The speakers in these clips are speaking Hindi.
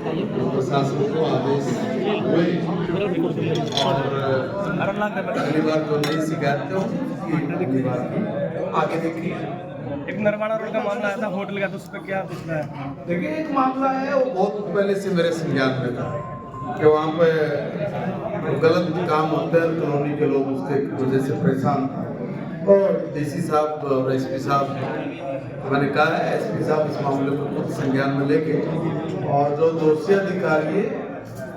प्रशासन को आदेश हुए और शनिवार को नई शिकायत आगे देखिए। एक नरवाड़ा रोड का मामला आया था होटल का, तो उस पर क्या कुछ है? देखिए एक मामला है वो बहुत पहले से मेरे संज्ञान में था कि वहाँ पे गलत काम होते हैं, कॉलोनी के लोग उसके वजह से परेशान थे और डीसी साहब और एसपी साहब मैंने कहा है एसपी साहब इस मामले को खुद संज्ञान में लेके और जो दोषी अधिकारी है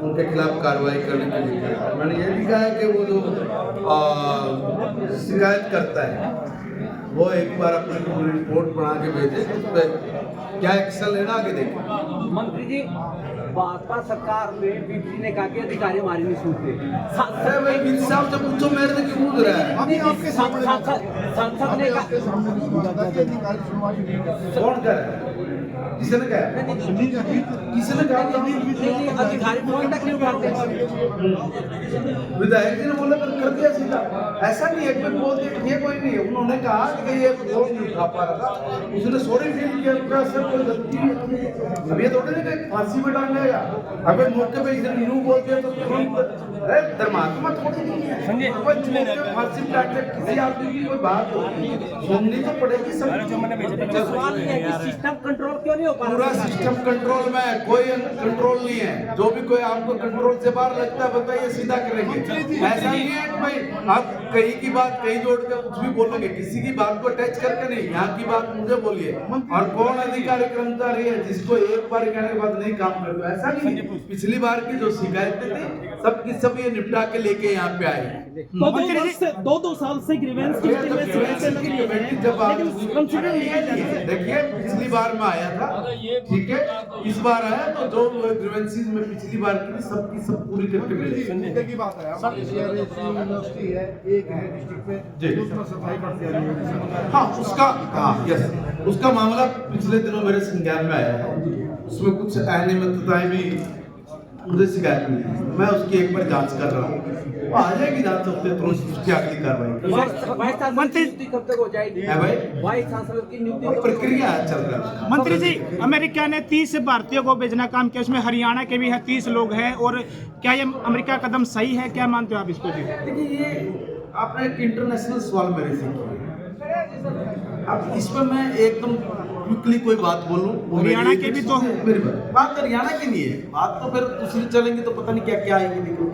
उनके खिलाफ कार्रवाई करने के लिए कहा। मैंने ये भी कहा है कि वो जो शिकायत करता है वो एक बार अपनी पूरी रिपोर्ट बना के भेजे, उस पर क्या एक्शन लेना आगे देखें। मंत्री जी, भाजपा सरकार में बीपी ने कहा कि अधिकारी हमारी नहीं सुनते। साहब जब पूछो मेरे से क्यों पूछ रहा है? सांसद ने कहा कौन कर रहा है? किसने कहा? किसने कहा? अधिकारी फोन तक नहीं उठाते। विधायक जी ने बोला कर दिया सीधा। ऐसा नहीं है कि बोल दिया कोई नहीं है। उन्होंने कहा कि ये फोन नहीं उठा पा रहा था, उसने सॉरी फील किया, पूरा सर कोई गलती नहीं। अब ये थोड़ी नहीं कि फांसी में डाल देगा। अगर मौके पे इधर न्यू बोलते हैं तो तुरंत अरे धर्मात्मा थोड़ी नहीं है। फांसी में डाल किसी आदमी की कोई बात सुननी तो पड़ेगी। सवाल ये है कि सिस्टम कंट्रोल क्यों नहीं हो पा रहा? पूरा सिस्टम कंट्रोल में है, कोई कंट्रोल नहीं है। जो भी कोई आपको कंट्रोल से बाहर लगता है बताइए, सीधा करेंगे। ऐसा नहीं है कि भाई आप कहीं की बात कहीं जोड़ के कुछ भी बोलोगे, किसी की बात को टच करके नहीं, यहाँ की बात मुझे बोलिए। और कौन अधिकारी कर्मचारी है जिसको एक बार कहने के बाद नहीं काम करता? ऐसा नहीं है। पिछली बार की जो शिकायतें थी सबकी सब ये निपटा के लेके यहाँ पे आए। दो साल से ग्रीवेंस की जब आप देखिए पिछली बार में आया था, ठीक है, इस बार आया तो जो ग्रीवेंसीज में पिछली बार की सबकी सब पूरी करके मिले। की बात है यूनिवर्सिटी है, एक है डिस्ट्रिक्ट में, दूसरा सफाई कर्मचारी। हाँ उसका यस उसका मामला पिछले दिनों मेरे संज्ञान में आया है। उसमें कुछ अनियमितताएं भी मुझे शिकायत मिली, मैं उसकी एक बार जांच कर रहा हूँ। आ जाएगी जांच होते तो उसकी अगली कार्रवाई मंत्री कब तक हो जाएगी? है भाई वाइस चांसलर की नियुक्ति प्रक्रिया चल रहा है। मंत्री जी, अमेरिका ने 30 भारतीयों को भेजना काम किया, उसमें हरियाणा के भी है 30 लोग हैं, और क्या ये अमेरिका कदम सही है? क्या मानते हो आप इसको? जी देखिए ये आपने एक इंटरनेशनल सवाल मेरे से किया। अब इस पर मैं एकदम क्विकली कोई बात बोलूं, हरियाणा के भी तो मेरी बात हरियाणा की नहीं है, बात तो फिर दूसरी चलेंगी तो पता नहीं क्या क्या आएगी। देखो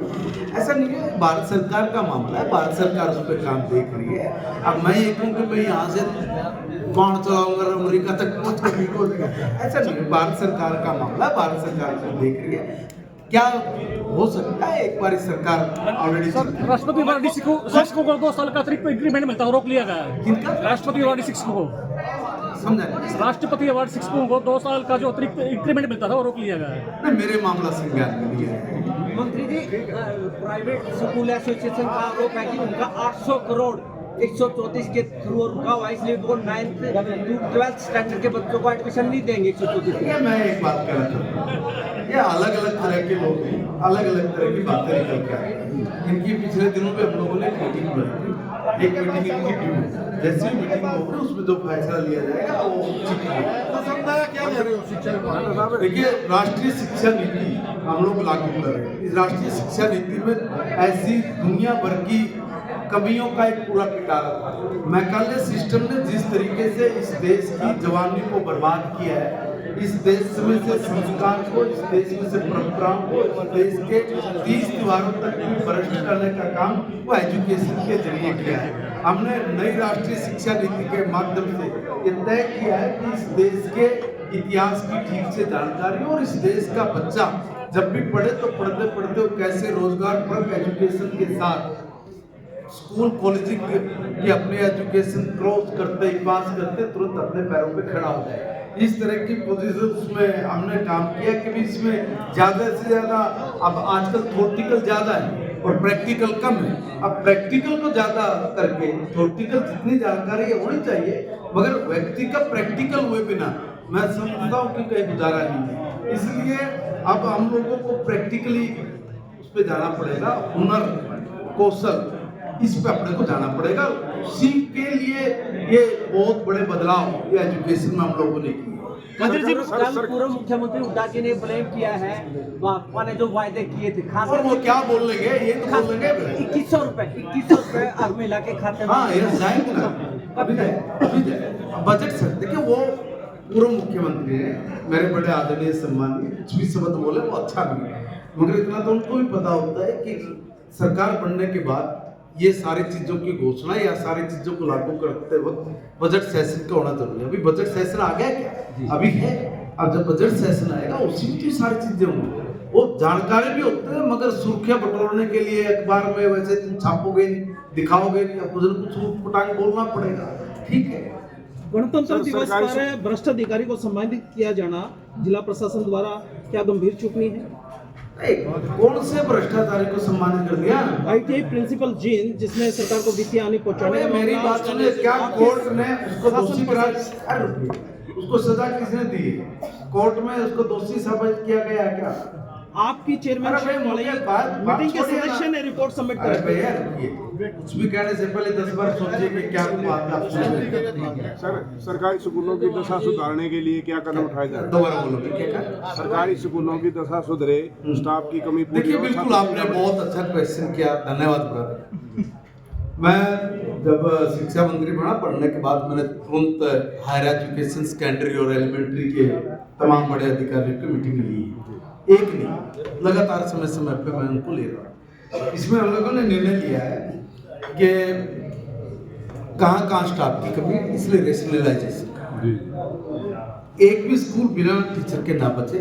ऐसा नहीं है, भारत सरकार का मामला है, भारत सरकार उस पर काम देख रही है। अब मैं ये कहूँ कि मैं यहाँ से कौन चलाऊंगा अमेरिका तक पहुँच देगा, ऐसा नहीं है। भारत सरकार का मामला है, भारत सरकार को देख रही है। क्या हो सकता है एक बार सरकार ऑलरेडी राष्ट्रपति वार्डी शिक्षकों को 2 साल का अतिरिक्त इंक्रीमेंट मिलता है, रोक लिया गया है। किनका? राष्ट्रपति वार्डी शिक्षकों को, समझा नहीं। राष्ट्रपति अवार्ड शिक्षकों को 2 साल का जो अतिरिक्त इंक्रीमेंट मिलता था वो रोक लिया गया है। नहीं मेरे मामला संज्ञान में नहीं है। मंत्री जी, प्राइवेट स्कूल एसोसिएशन का आरोप है कि उनका 800 करोड़ 134 के थ्रू रुका हुआ, इसलिए वो 9th to 12th स्टैंडर्ड के बच्चों को एडमिशन नहीं देंगे 134। ये मैं एक बात कहना चाहता हूँ, ये अलग अलग तरह के लोग हैं, अलग अलग तरह की बातें निकल के आए। इनकी पिछले दिनों में हम लोगों ने मीटिंग बनाई, एक मीटिंग इनकी ड्यू, जैसी मीटिंग होगी उसमें जो फैसला लिया जाएगा वो क्या कह रहे हो शिक्षा? देखिए राष्ट्रीय शिक्षा नीति हम लोग लागू कर रहे हैं। इस राष्ट्रीय शिक्षा नीति में ऐसी दुनिया भर की कमियों का एक पूरा पिटारा था। मैकाले सिस्टम ने जिस तरीके से इस देश की जवानी को बर्बाद किया है, इस देश में से संस्कार को, इस देश में से परंपराओं को, इस देश के 30 त्योहारों तक भी भ्रष्ट करने का काम वो एजुकेशन के जरिए किया है। हमने नई राष्ट्रीय शिक्षा नीति के माध्यम से ये तय किया है कि इस देश के इतिहास की ठीक से जानकारी और इस देश का बच्चा जब भी पढ़े तो पढ़ते पढ़ते वो कैसे रोजगार पर एजुकेशन के साथ स्कूल कॉलेज की अपनी एजुकेशन क्रॉस करते ही पास करते तुरंत अपने पैरों पे खड़ा हो जाए। इस तरह की पोजीशन में हमने काम किया कि भी इसमें ज़्यादा से ज़्यादा, अब आजकल थ्योरेटिकल ज़्यादा है और प्रैक्टिकल कम है। अब प्रैक्टिकल को ज़्यादा करके थ्योरेटिकल जितनी जानकारी है होनी चाहिए, मगर व्यक्ति का प्रैक्टिकल हुए बिना मैं समझता हूँ कि कहीं गुजारा नहीं है। इसलिए अब हम लोगों को प्रैक्टिकली उस पर जाना पड़ेगा, हुनर कौशल इस पे अपने को जाना पड़ेगा। उसी के लिए ये बहुत बड़े बदलाव ये एजुकेशन में हम लोगों ने किए। कल पूर्व मुख्यमंत्री हुड्डा जी ने ब्लेम किया है भाजपा ने जो वायदे किए थे खास और वो क्या बोल लेंगे, ये तो बोल लेंगे 2100 रुपए हर महिला के खाते में। हाँ, ये जाएंगे ना, अभी जाए बजट से। देखिए, वो पूर्व मुख्यमंत्री है, मेरे बड़े आदरणीय सम्मानीय, कुछ भी शब्द बोले वो अच्छा भी है, मगर इतना तो उनको भी पता होता है कि सरकार बनने के बाद ये सारी चीजों की घोषणा या सारी चीजों को लागू करते वक्त बजट सेशन का होना जरूरी है। अभी बजट सेशन आ गया क्या? अभी है। अब जब बजट सेशन आएगा उसी में तो सारी चीजें होंगी। वो जानकारी भी होते हैं, मगर सुर्खियां बटोरने के लिए अखबार में वैसे तुम छापोगे नहीं, दिखाओगे नहीं, अब कुछ पटांग बोलना पड़ेगा। ठीक है, गणतंत्र दिवस पर भ्रष्ट अधिकारी को सम्मानित किया जाना जिला प्रशासन द्वारा क्या गंभीर चुकनी है? कौन से भ्रष्टाचारी को सम्मानित कर दिया? ITI प्रिंसिपल जीन जिसने सरकार को वित्तीय हानि पहुंचाने अरे मेरी बात सुनिए, क्या कोर्ट ने उसको दोषी करार, उसको सजा किसने दी? कोर्ट में उसको दोषी साबित किया गया क्या? आपकी चेयरमैनशिप वाली मीटिंग के सदस्य ने रिपोर्ट सबमिट अरे कर दी। भैया, कुछ भी कहने से पहले 10 बार सोचिए कि क्या बात है। सर, सरकारी स्कूलों की दशा सुधारने के लिए क्या कदम उठाए जा रहे हैं? दोबारा बोलो, क्या कहा? सरकारी स्कूलों की दशा सुधरे, स्टाफ की कमी पूरी देखिए, हो, बिल्कुल छात्रों आपने बहुत अच्छा क्वेश्चन किया, धन्यवाद ब्रदर। मैं जब शिक्षा मंत्री बना, पढ़ने के बाद मैंने तुरंत हायर एजुकेशन, सेकेंडरी और एलिमेंट्री के तमाम बड़े अधिकारियों की मीटिंग ली, एक नहीं, लगातार समय समय पे मैं उनको ले रहा हूँ। इसमें हम लोगों ने निर्णय लिया है कि कहाँ कहाँ स्टाफ की कमी, इसलिए रेशनलाइजेशन, एक भी स्कूल बिना टीचर के ना बचे।